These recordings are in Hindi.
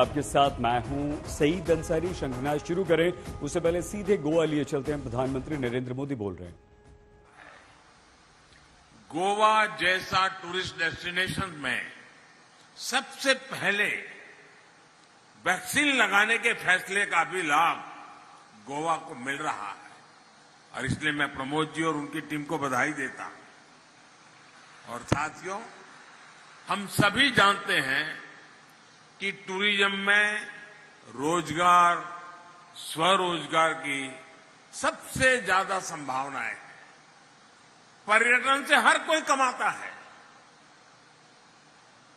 आपके साथ मैं हूं सईद अंसारी। शंखनाद शुरू करें उससे पहले सीधे गोवा लिए चलते हैं। प्रधानमंत्री नरेंद्र मोदी बोल रहे हैं। गोवा जैसा टूरिस्ट डेस्टिनेशन में सबसे पहले वैक्सीन लगाने के फैसले का भी लाभ गोवा को मिल रहा है और इसलिए मैं प्रमोद जी और उनकी टीम को बधाई देता हूं। और साथियों, हम सभी जानते हैं कि टूरिज्म में रोजगार, स्वरोजगार की सबसे ज्यादा संभावनाएं हैं। पर्यटन से हर कोई कमाता है,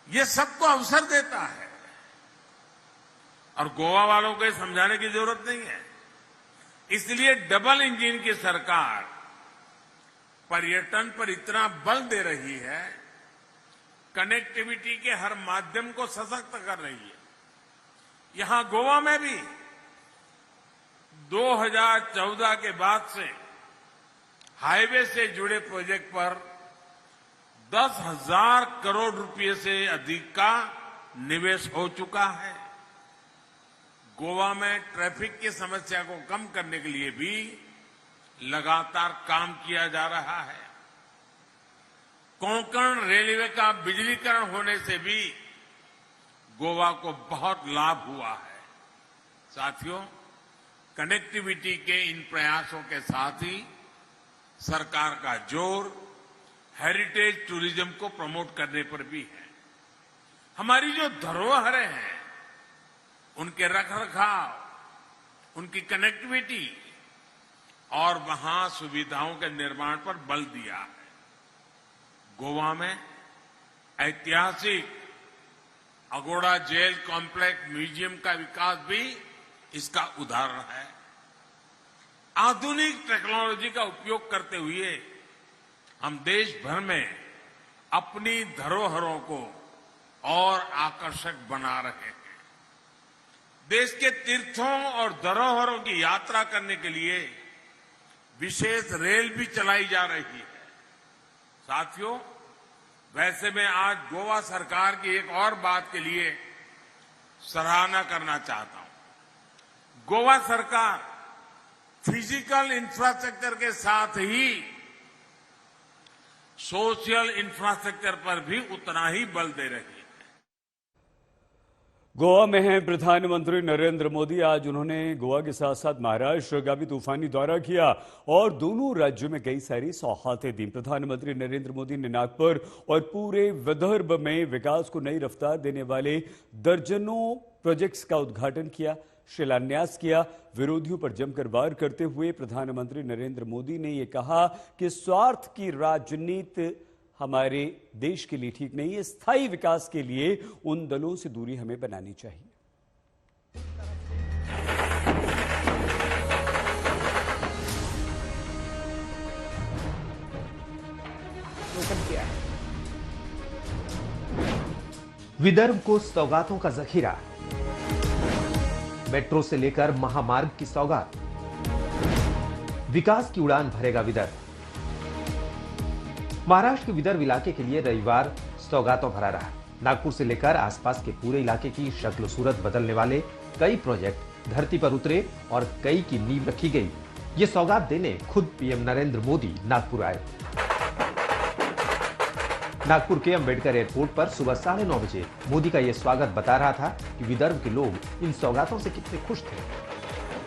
ये सबको अवसर देता है और गोवा वालों को समझाने की जरूरत नहीं है। इसलिए डबल इंजन की सरकार पर्यटन पर इतना बल दे रही है, कनेक्टिविटी के हर माध्यम को सशक्त कर रही है। यहां गोवा में भी 2014 के बाद से हाईवे से जुड़े प्रोजेक्ट पर 10,000 करोड़ रुपए से अधिक का निवेश हो चुका है। गोवा में ट्रैफिक की समस्या को कम करने के लिए भी लगातार काम किया जा रहा है। कोंकण रेलवे का बिजलीकरण होने से भी गोवा को बहुत लाभ हुआ है। साथियों, कनेक्टिविटी के इन प्रयासों के साथ ही सरकार का जोर हेरिटेज टूरिज्म को प्रमोट करने पर भी है। हमारी जो धरोहरें हैं उनके रखरखाव, उनकी कनेक्टिविटी और वहां सुविधाओं के निर्माण पर बल दिया है। गोवा में ऐतिहासिक अगोड़ा जेल कॉम्प्लेक्स म्यूजियम का विकास भी इसका उदाहरण है। आधुनिक टेक्नोलॉजी का उपयोग करते हुए हम देश भर में अपनी धरोहरों को और आकर्षक बना रहे हैं। देश के तीर्थों और धरोहरों की यात्रा करने के लिए विशेष रेल भी चलाई जा रही है। साथियों, वैसे मैं आज गोवा सरकार की एक और बात के लिए सराहना करना चाहता हूं। गोवा सरकार फिजिकल इंफ्रास्ट्रक्चर के साथ ही सोशल इंफ्रास्ट्रक्चर पर भी उतना ही बल दे रही है। गोवा में हैं प्रधानमंत्री नरेंद्र मोदी। आज उन्होंने गोवा के साथ साथ महाराष्ट्र का भी तूफानी दौरा किया और दोनों राज्यों में कई सारी सौगातें दी। प्रधानमंत्री नरेंद्र मोदी ने नागपुर और पूरे विदर्भ में विकास को नई रफ्तार देने वाले दर्जनों प्रोजेक्ट्स का उद्घाटन किया, शिलान्यास किया। विरोधियों पर जमकर वार करते हुए प्रधानमंत्री नरेंद्र मोदी ने यह कहा कि स्वार्थ की राजनीति हमारे देश के लिए ठीक नहीं है। स्थायी विकास के लिए उन दलों से दूरी हमें बनानी चाहिए। विदर्भ को सौगातों का जखीरा, मेट्रो से लेकर महामार्ग की सौगात, विकास की उड़ान भरेगा विदर्भ। महाराष्ट्र के विदर्भ इलाके के लिए रविवार सौगातों भरा रहा। नागपुर से लेकर आसपास के पूरे इलाके की शक्ल सूरत बदलने वाले कई प्रोजेक्ट धरती पर उतरे और कई की नींव रखी गई। ये सौगात देने खुद पीएम नरेंद्र मोदी नागपुर आए। नागपुर के अंबेडकर एयरपोर्ट पर सुबह 9:30 बजे मोदी का यह स्वागत बता रहा था कि विदर्भ के लोग इन सौगातों से कितने खुश थे।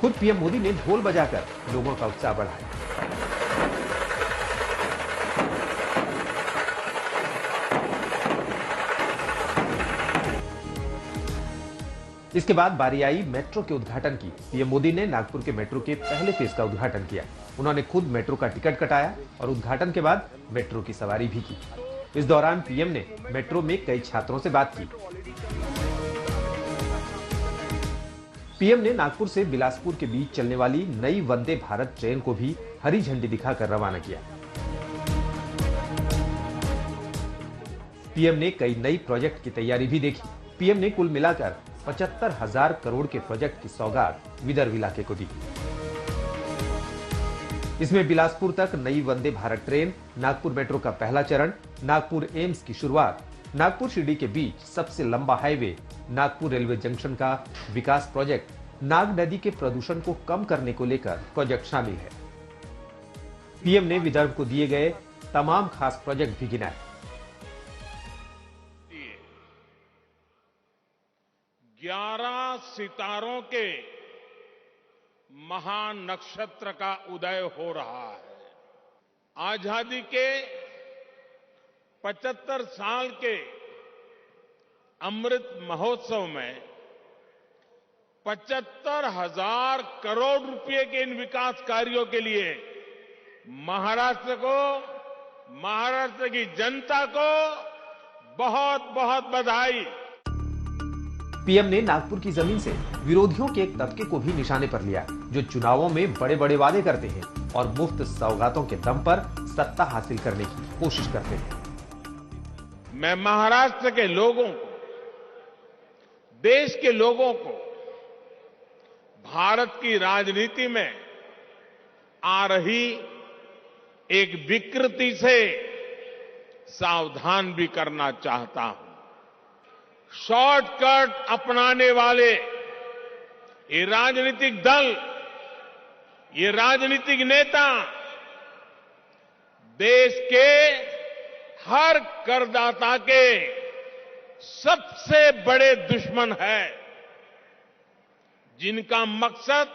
खुद पीएम मोदी ने ढोल बजाकर लोगों का उत्साह बढ़ाया। इसके बाद बारी आई मेट्रो के उद्घाटन की। पीएम मोदी ने नागपुर के मेट्रो के पहले फेज का उद्घाटन किया। उन्होंने खुद मेट्रो का टिकट कटाया और उद्घाटन के बाद मेट्रो की सवारी भी की। इस दौरान पीएम ने मेट्रो में कई छात्रों से बात की। पीएम ने नागपुर से बिलासपुर के बीच चलने वाली नई वंदे भारत ट्रेन को भी हरी झंडी दिखाकर रवाना किया। पीएम ने कई नई प्रोजेक्ट की तैयारी भी देखी। पीएम ने कुल मिलाकर 75,000 करोड़ के प्रोजेक्ट की सौगात विदर्भ इलाके को दी। इसमें बिलासपुर तक नई वंदे भारत ट्रेन, नागपुर मेट्रो का पहला चरण, नागपुर एम्स की शुरुआत, नागपुर शिरडी के बीच सबसे लंबा हाईवे नागपुर रेलवे जंक्शन का विकास प्रोजेक्ट नाग नदी के प्रदूषण को कम करने को लेकर प्रोजेक्ट शामिल है। पीएम ने विदर्भ को दिए गए तमाम खास प्रोजेक्ट भी गिनाए। 11 सितारों के महानक्षत्र का उदय हो रहा है। आजादी के 75 साल के अमृत महोत्सव में 75,000 करोड़ रुपए के इन विकास कार्यों के लिए महाराष्ट्र को, महाराष्ट्र की जनता को बहुत बहुत बधाई। पीएम ने नागपुर की जमीन से विरोधियों के एक तबके को भी निशाने पर लिया, जो चुनावों में बड़े बड़े वादे करते हैं और मुफ्त सौगातों के दम पर सत्ता हासिल करने की कोशिश करते हैं। मैं महाराष्ट्र के लोगों को, देश के लोगों को भारत की राजनीति में आ रही एक विकृति से सावधान भी करना चाहता हूं। शॉर्टकट अपनाने वाले ये राजनीतिक दल, ये राजनीतिक नेता देश के हर करदाता के सबसे बड़े दुश्मन है, जिनका मकसद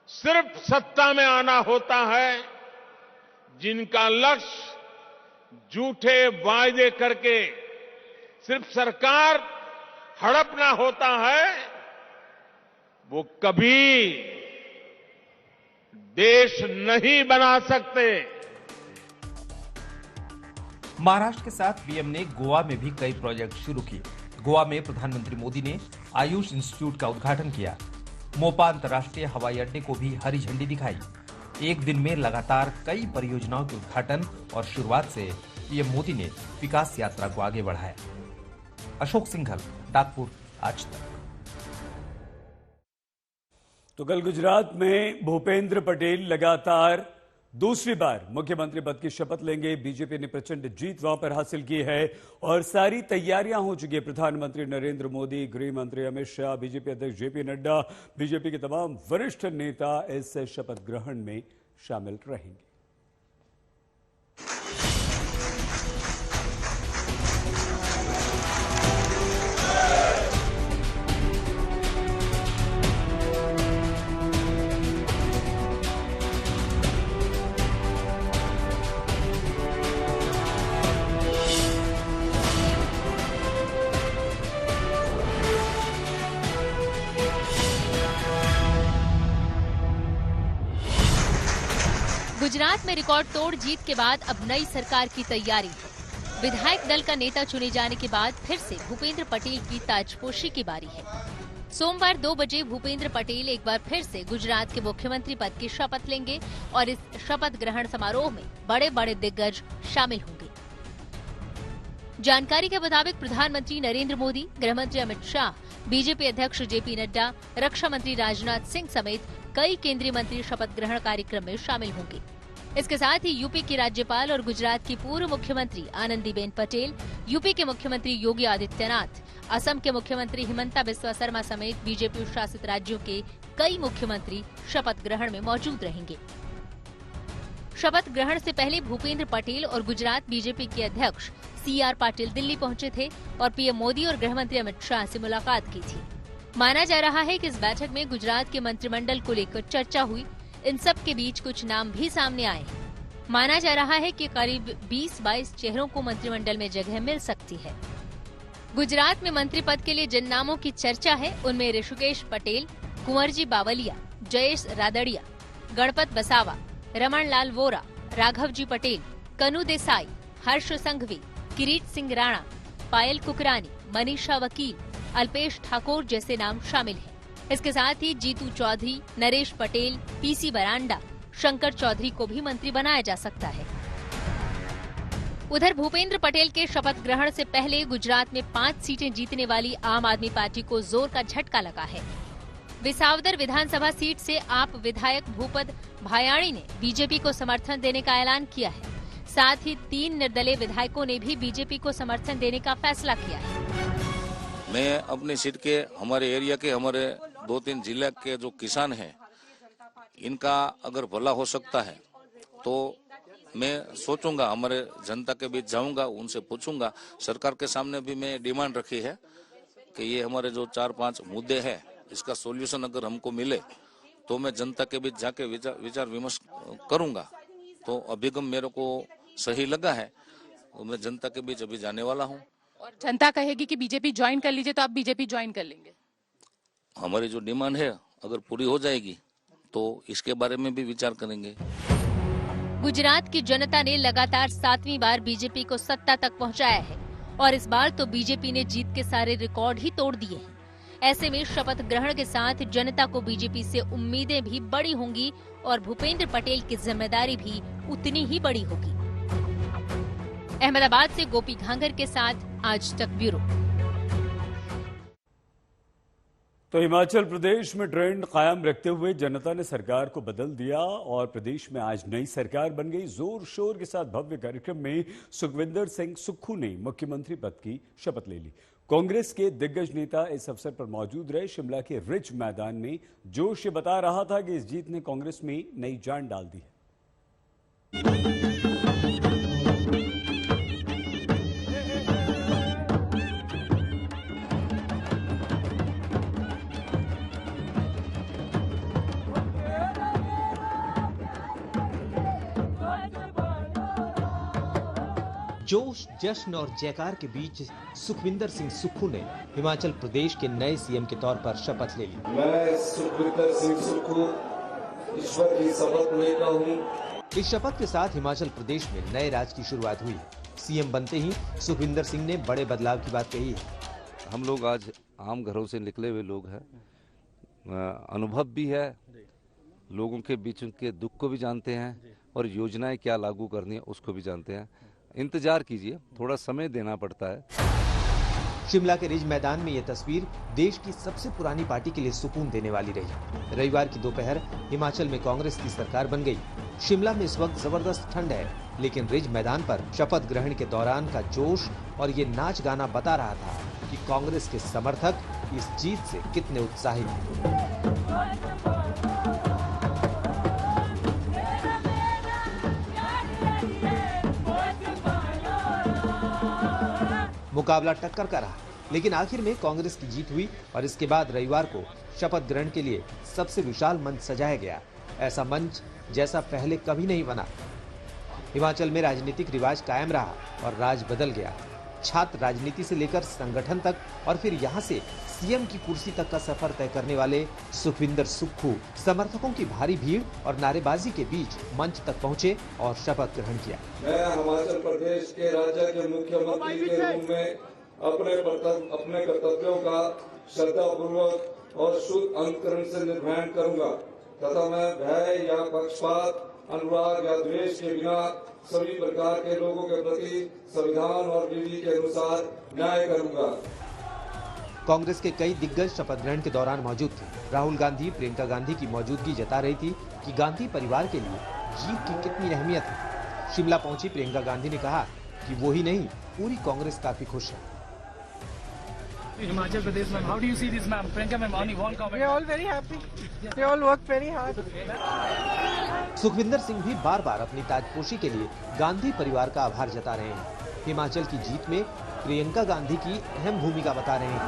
सिर्फ सत्ता में आना होता है, जिनका लक्ष्य झूठे वायदे करके सिर्फ सरकार हड़पना होता है, वो कभी देश नहीं बना सकते। महाराष्ट्र के साथ पीएम ने गोवा में भी कई प्रोजेक्ट शुरू किए। गोवा में प्रधानमंत्री मोदी ने आयुष इंस्टीट्यूट का उद्घाटन किया। मोपा अंतर्राष्ट्रीय हवाई अड्डे को भी हरी झंडी दिखाई। एक दिन में लगातार कई परियोजनाओं के उद्घाटन और शुरुआत से पीएम मोदी ने विकास यात्रा को आगे बढ़ाया। अशोक सिंघल, नागपुर, आज तक। तो कल गुजरात में भूपेंद्र पटेल लगातार दूसरी बार मुख्यमंत्री पद की शपथ लेंगे। बीजेपी ने प्रचंड जीत वहां पर हासिल की है और सारी तैयारियां हो चुकी है। प्रधानमंत्री नरेंद्र मोदी, गृह मंत्री अमित शाह, बीजेपी अध्यक्ष जेपी नड्डा, बीजेपी के तमाम वरिष्ठ नेता इस शपथ ग्रहण में शामिल रहेंगे। गुजरात में रिकॉर्ड तोड़ जीत के बाद अब नई सरकार की तैयारी है। विधायक दल का नेता चुने जाने के बाद फिर से भूपेंद्र पटेल की ताजपोशी की बारी है। सोमवार 2 बजे भूपेंद्र पटेल एक बार फिर से गुजरात के मुख्यमंत्री पद की शपथ लेंगे और इस शपथ ग्रहण समारोह में बड़े बड़े दिग्गज शामिल होंगे। जानकारी के मुताबिक प्रधानमंत्री नरेंद्र मोदी, गृहमंत्री अमित शाह, बीजेपी अध्यक्ष जेपी नड्डा, रक्षा मंत्री राजनाथ सिंह समेत कई केंद्रीय मंत्री शपथ ग्रहण कार्यक्रम में शामिल होंगे। इसके साथ ही यूपी की राज्यपाल और गुजरात की पूर्व मुख्यमंत्री आनंदीबेन पटेल, यूपी के मुख्यमंत्री योगी आदित्यनाथ, असम के मुख्यमंत्री हिमंता बिस्वा शर्मा समेत बीजेपी शासित राज्यों के कई मुख्यमंत्री शपथ ग्रहण में मौजूद रहेंगे। शपथ ग्रहण से पहले भूपेंद्र पटेल और गुजरात बीजेपी के अध्यक्ष CR पाटिल दिल्ली पहुंचे थे और पीएम मोदी और गृहमंत्री अमित शाह से मुलाकात की थी। माना जा रहा है कि इस बैठक में गुजरात के मंत्रिमंडल को लेकर चर्चा हुई। इन सब के बीच कुछ नाम भी सामने आए हैं। माना जा रहा है कि करीब 20-22 चेहरों को मंत्रिमंडल में जगह मिल सकती है। गुजरात में मंत्री पद के लिए जिन नामों की चर्चा है उनमें ऋषिकेश पटेल, कुंवरजी बावलिया, जयेश रादड़िया, गणपत वसावा, रमण लाल वोरा, राघवजी पटेल, कनु देसाई, हर्ष संघवी, किरीट सिंह राणा, पायल कुकरानी, मनीषा वकील, अल्पेश ठाकुर जैसे नाम शामिल हैं। इसके साथ ही जीतू चौधरी, नरेश पटेल, PC बरांडा, शंकर चौधरी को भी मंत्री बनाया जा सकता है। उधर भूपेंद्र पटेल के शपथ ग्रहण से पहले गुजरात में 5 सीटें जीतने वाली आम आदमी पार्टी को जोर का झटका लगा है। विसावदर विधानसभा सीट से आप विधायक भूपत भायाणी ने बीजेपी को समर्थन देने का ऐलान किया है। साथ ही 3 निर्दलीय विधायकों ने भी बीजेपी को समर्थन देने का फैसला किया है। मैं अपनी सीट के हमारे एरिया के हमारे 2-3 जिले के जो किसान हैं, इनका अगर भला हो सकता है तो मैं सोचूंगा, हमारे जनता के बीच जाऊंगा, उनसे पूछूंगा। सरकार के सामने भी मैं डिमांड रखी है कि ये हमारे जो 4-5 मुद्दे हैं, इसका सॉल्यूशन अगर हमको मिले तो मैं जनता के बीच जाके विचार विमर्श करूंगा। तो अभिगम मेरे को सही लगा है, तो मैं जनता के बीच अभी जाने वाला हूं। और जनता कहेगी कि बीजेपी ज्वाइन कर लीजिए तो आप बीजेपी ज्वाइन कर लेंगे? हमारी जो डिमांड है अगर पूरी हो जाएगी तो इसके बारे में भी विचार करेंगे। गुजरात की जनता ने लगातार 7वीं बार बीजेपी को सत्ता तक पहुंचाया है और इस बार तो बीजेपी ने जीत के सारे रिकॉर्ड ही तोड़ दिए हैं। ऐसे में शपथ ग्रहण के साथ जनता को बीजेपी से उम्मीदें भी बड़ी होंगी और भूपेंद्र पटेल की जिम्मेदारी भी उतनी ही बड़ी होगी। अहमदाबाद से गोपी घांगर के साथ आज तक ब्यूरो। तो हिमाचल प्रदेश में ट्रेंड कायम रखते हुए जनता ने सरकार को बदल दिया और प्रदेश में आज नई सरकार बन गई। जोर शोर के साथ भव्य कार्यक्रम में सुखविंदर सिंह सुक्खू ने मुख्यमंत्री पद की शपथ ले ली। कांग्रेस के दिग्गज नेता इस अवसर पर मौजूद रहे। शिमला के रिज मैदान में जोश ये बता रहा था कि इस जीत ने कांग्रेस में नई जान डाल दी है। जोश, जश्न और जयकार के बीच सुखविंदर सिंह सुक्खू ने हिमाचल प्रदेश के नए सीएम के तौर पर शपथ ले ली। मैं सुखविंदर सिंह सुक्खू ईश्वर की शपथ लेता हूँ। इस शपथ के साथ हिमाचल प्रदेश में नए राज की शुरुआत हुई है। सीएम बनते ही सुखविंदर सिंह ने बड़े बदलाव की बात कही है। हम लोग आज आम घरों से निकले हुए लोग हैं, अनुभव भी है, लोगों के बीच उनके दुख को भी जानते हैं और योजनाएं क्या लागू करनी है उसको भी जानते हैं। इंतजार कीजिए, थोड़ा समय देना पड़ता है। शिमला के रिज मैदान में ये तस्वीर देश की सबसे पुरानी पार्टी के लिए सुकून देने वाली रही। रविवार की दोपहर हिमाचल में कांग्रेस की सरकार बन गई। शिमला में इस वक्त जबरदस्त ठंड है, लेकिन रिज मैदान पर शपथ ग्रहण के दौरान का जोश और ये नाच गाना बता रहा था कि कांग्रेस के समर्थक इस जीत से कितने उत्साहित हैं। मुकाबला टक्कर का रहा, लेकिन आखिर में कांग्रेस की जीत हुई और इसके बाद रविवार को शपथ ग्रहण के लिए सबसे विशाल मंच सजाया गया। ऐसा मंच जैसा पहले कभी नहीं बना। हिमाचल में राजनीतिक रिवाज कायम रहा और राज बदल गया। छात्र राजनीति से लेकर संगठन तक और फिर यहाँ से सीएम की कुर्सी तक का सफर तय करने वाले सुखविंदर सुक्खू समर्थकों की भारी भीड़ और नारेबाजी के बीच मंच तक पहुंचे और शपथ ग्रहण किया। मैं हिमाचल प्रदेश के राज्य के मुख्यमंत्री के रूप में अपने कर्तव्यों का श्रद्धापूर्वक और शुद्ध अंतकरण से निर्वहन करूंगा तथा मैं भय या पक्षपात, अनुराग या द्वेष के बिना सभी प्रकार के लोगों के प्रति संविधान और विधि के अनुसार न्याय करूंगा। कांग्रेस के कई दिग्गज शपथ ग्रहण के दौरान मौजूद थे। राहुल गांधी, प्रियंका गांधी की मौजूदगी जता रही थी कि गांधी परिवार के लिए जीत की कितनी अहमियत है। शिमला पहुंची प्रियंका गांधी ने कहा कि वो ही नहीं, पूरी कांग्रेस काफी खुश है। Himachal Pradesh, ma'am. How do you see this, ma'am? Priyanka, ma'am, only one comment. We are all very happy. They all worked very hard. Sukhvinder Singh भी बार बार अपनी ताजपोशी के लिए गांधी परिवार का आभार जता रहे हैं। हिमाचल की जीत में प्रियंका गांधी की अहम भूमिका बता रहे हैं।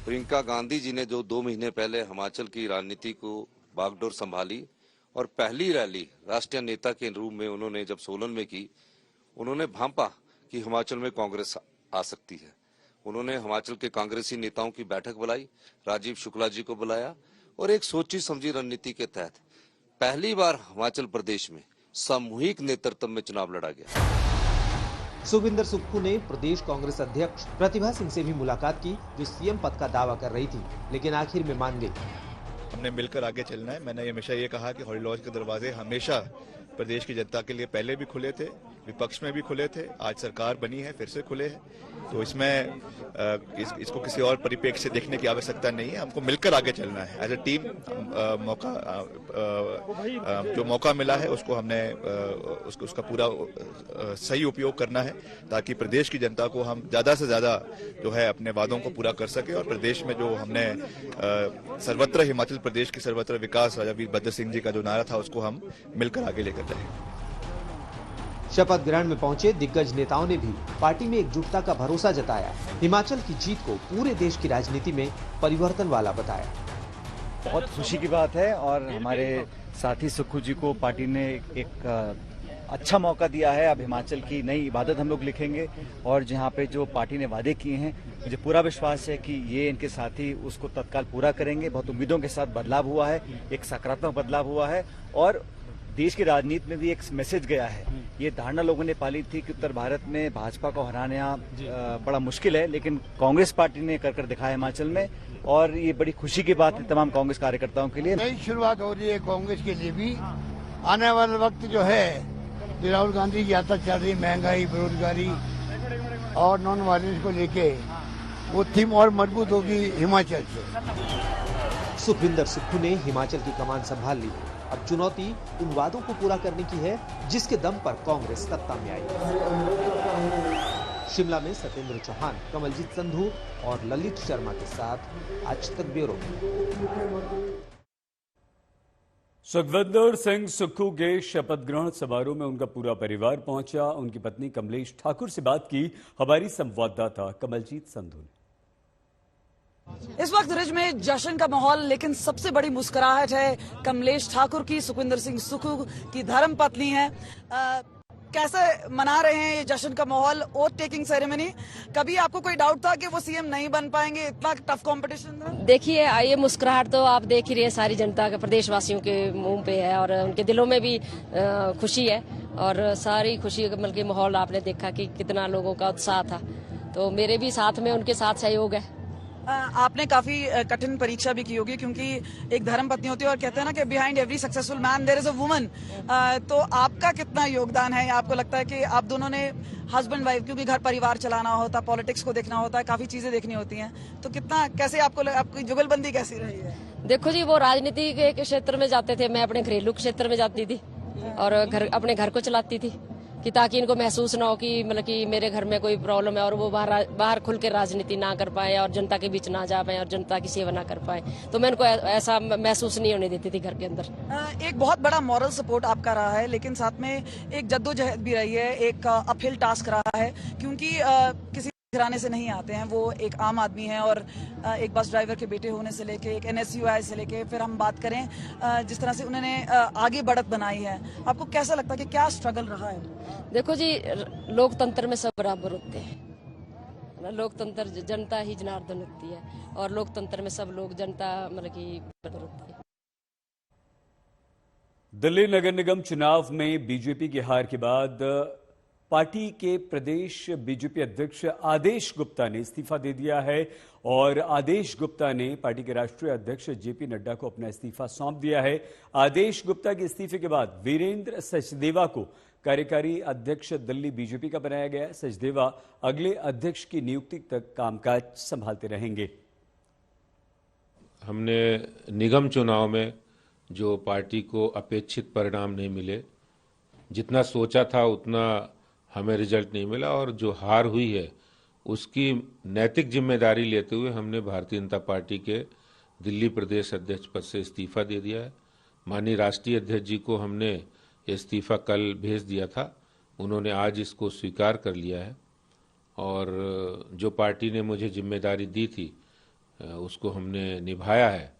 प्रियंका गांधी जी ने जो 2 महीने पहले हिमाचल की राजनीति को बागडोर संभाली और पहली रैली राष्ट्रीय नेता के रूप में उन्होंने जब सोलन में की, उन्होंने भांपा कि हिमाचल में कांग्रेस आ सकती है। उन्होंने हिमाचल के कांग्रेसी नेताओं की बैठक बुलाई, राजीव शुक्ला जी को बुलाया और एक सोची समझी रणनीति के तहत पहली बार हिमाचल प्रदेश में सामूहिक नेतृत्व में चुनाव लड़ा गया। सुखविंदर सुक्खू ने प्रदेश कांग्रेस अध्यक्ष प्रतिभा सिंह से भी मुलाकात की, जो सीएम पद का दावा कर रही थी, लेकिन आखिर में मान गई। हमने मिलकर आगे चलना है। मैंने हमेशा ये कहा कि हॉलीलॉज के दरवाजे हमेशा प्रदेश की जनता के लिए पहले भी खुले थे विपक्ष में भी खुले थे, आज सरकार बनी है फिर से खुले हैं। तो इसमें इसको किसी और परिप्रेक्ष्य से देखने की आवश्यकता नहीं है, हमको मिलकर आगे चलना है। एज ए टीम जो मौका मिला है उसको हमने उसका पूरा सही उपयोग करना है, ताकि प्रदेश की जनता को हम ज्यादा से ज्यादा जो है अपने वादों को पूरा कर सके और प्रदेश में जो हमने सर्वत्र हिमाचल प्रदेश की सर्वत्र विकास राजा वीरभद्र सिंह जी का जो नारा था उसको हम मिलकर आगे लेकर जाएंगे। शपथ ग्रहण में पहुंचे दिग्गज नेताओं ने भी पार्टी में एकजुटता का भरोसा जताया। हिमाचल की जीत को पूरे देश की राजनीति में परिवर्तन वाला बताया। बहुत खुशी की बात है और हमारे साथी सुक्खू जी को पार्टी ने एक अच्छा मौका दिया है। अब हिमाचल की नई इबादत हम लोग लिखेंगे और जहाँ पे जो पार्टी ने वादे किए हैं मुझे पूरा विश्वास है कि ये इनके साथी उसको तत्काल पूरा करेंगे। बहुत उम्मीदों के साथ बदलाव हुआ है, एक सकारात्मक बदलाव हुआ है और देश की राजनीति में भी एक मैसेज गया है। ये धारणा लोगों ने पाली थी कि उत्तर भारत में भाजपा को हराना बड़ा मुश्किल है, लेकिन कांग्रेस पार्टी ने कर दिखाया हिमाचल में और ये बड़ी खुशी की बात है तमाम कांग्रेस कार्यकर्ताओं के लिए। नई शुरुआत हो रही है कांग्रेस के लिए भी। आने वाला वक्त जो है राहुल गांधी की यात्रा चल रही, महंगाई, बेरोजगारी और नॉन वायलेंस को लेके वो थीम और मजबूत होगी हिमाचल से। सुखविंदर सुक्खू ने हिमाचल की कमान संभाल ली। अब चुनौती उन वादों को पूरा करने की है जिसके दम पर कांग्रेस सत्ता में आई। शिमला में सत्येंद्र चौहान, कमलजीत संधू और ललित शर्मा के साथ आज तक ब्यूरो। सुखविंदर सिंह सुक्खू के शपथ ग्रहण समारोह में उनका पूरा परिवार पहुंचा। उनकी पत्नी कमलेश ठाकुर से बात की हमारी संवाददाता कमलजीत संधू ने। इस वक्त रिज में जश्न का माहौल, लेकिन सबसे बड़ी मुस्कुराहट है कमलेश ठाकुर की। सुखविंदर सिंह सुक्खू की धर्म पत्नी है। कैसे मना रहे हैं ये जश्न का माहौल? ओथ टेकिंग सेरेमनी, कभी आपको कोई डाउट था कि वो सीएम नहीं बन पाएंगे? इतना टफ कंपटीशन था। देखिए, ये मुस्कुराहट तो आप देख ही रहे हैं, सारी जनता के, प्रदेशवासियों के मुंह पे है और उनके दिलों में भी खुशी है और सारी खुशी मतलब कि माहौल आपने देखा कि कितना लोगों का उत्साह था। तो मेरे भी साथ में उनके साथ सहयोग है। आपने काफी कठिन परीक्षा भी की होगी, क्योंकि एक धर्म पत्नी होती है और कहते हैं ना कि behind every successful man there is a woman. तो आपका कितना योगदान है? आपको लगता है कि आप दोनों ने हस्बैंड वाइफ, क्योंकि घर परिवार चलाना होता है, पॉलिटिक्स को देखना होता है, काफी चीजें देखनी होती हैं, तो कितना कैसे आपकी जुगलबंदी कैसी रही है? देखो जी, वो राजनीति के क्षेत्र में जाते थे, मैं अपने घरेलू क्षेत्र में जाती थी और अपने घर को चलाती थी कि ताकि इनको महसूस ना हो कि मतलब कि मेरे घर में कोई प्रॉब्लम है और वो बाहर खुल के राजनीति ना कर पाए और जनता के बीच ना जा पाए और जनता की सेवा ना कर पाए। तो मैं इनको ऐसा महसूस नहीं होने देती थी घर के अंदर। एक बहुत बड़ा मॉरल सपोर्ट आपका रहा है, लेकिन साथ में एक जद्दोजहद भी रही है, एक अपहिल टास्क रहा है, क्योंकि किसी घराने से नहीं आते हैं, वो एक आम आदमी है और एक बस ड्राइवर के बेटे होने से लेके, एक NSUI से लेके, फिर हम बात करें जिस तरह से उन्होंने आगे बढ़त बनाई है, आपको कैसा लगता है कि क्या स्ट्रगल रहा है? देखो जी, लोकतंत्र में सब बराबर होते हैं। लोकतंत्र जनता ही जनार्दन होती है और लोकतंत्र में सब लोग जनता मतलब की बराबर होती है। दिल्ली नगर निगम चुनाव में बीजेपी की हार के बाद पार्टी के प्रदेश बीजेपी अध्यक्ष आदेश गुप्ता ने इस्तीफा दे दिया है और आदेश गुप्ता ने पार्टी के राष्ट्रीय अध्यक्ष जेपी नड्डा को अपना इस्तीफा सौंप दिया है। आदेश गुप्ता के इस्तीफे के बाद वीरेंद्र सचदेवा को कार्यकारी अध्यक्ष दिल्ली बीजेपी का बनाया गया। सचदेवा अगले अध्यक्ष की नियुक्ति तक कामकाज संभालते रहेंगे। हमने निगम चुनाव में जो पार्टी को अपेक्षित परिणाम नहीं मिले, जितना सोचा था उतना हमें रिजल्ट नहीं मिला और जो हार हुई है उसकी नैतिक जिम्मेदारी लेते हुए हमने भारतीय जनता पार्टी के दिल्ली प्रदेश अध्यक्ष पद से इस्तीफा दे दिया है। माननीय राष्ट्रीय अध्यक्ष जी को हमने इस्तीफा कल भेज दिया था, उन्होंने आज इसको स्वीकार कर लिया है और जो पार्टी ने मुझे जिम्मेदारी दी थी उसको हमने निभाया है।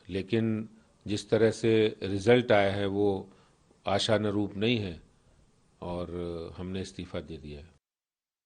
लेकिन जिस तरह से रिजल्ट आया है वो आशानुरूप नहीं है और हमने इस्तीफा दे दिया है।